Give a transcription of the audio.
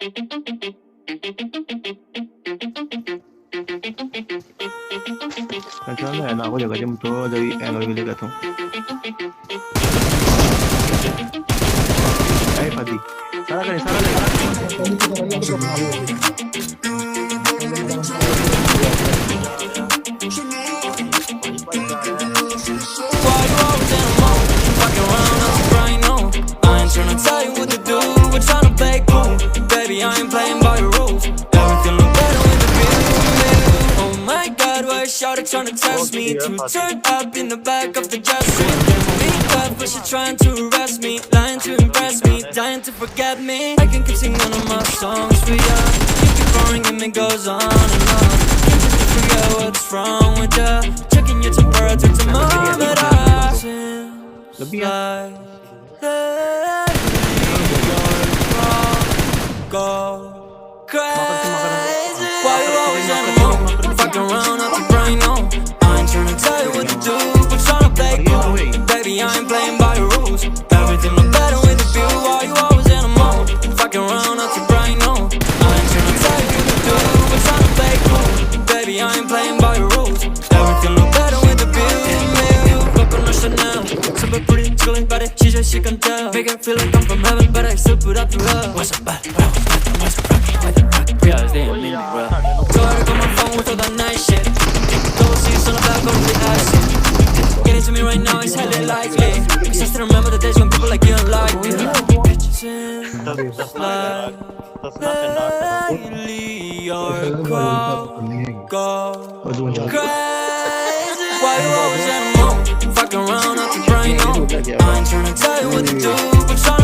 Macam mana aku jaga jam tu dari angle bila kata. Padi. Salah kali. Tryna tell you what to do, we're tryna play cool. Baby, I ain't playing by your rules. Everything look better with the view. Oh my God, why is shawty tryna test me? To turn up in the back of the jet stream. Beat up, but she trying to arrest me. Lying to impress me, dying to forget me. I can keep singing one of my songs for ya. You keep boring and it goes on and on. Can't just forget what's wrong with ya. Checking your temperature thermometer. Seems like go crazy. Why you always on the move? Fucking around out your brain on. I ain't tryna tell you what to do, but tryna play cool. Baby, I ain't playing by your rules. Everything look better with the view. Why you always in the mood? Fucking around out your brain on. I ain't tryna tell you what to do, but tryna play cool. Baby, I ain't playing by your rules. Everything look better with the view. Fuck on the Chanel, super pretty, chillin' body. She can tell. Make it feel like I'm from heaven, but I still put up through hell. What's up, bad, bro? What's up, rocky? Realize they ain't mean it, bro. So I on my phone with all that nice shit. Don't see son of that, go to the acid. Getting to me right now is hella likely. Cause I still remember the days when people like you don't like me. Bitches like lately, your crowd go crazy. Why you always in the mood? Fucking around out your brain on. I ain't tryna tell you what to do, but tryna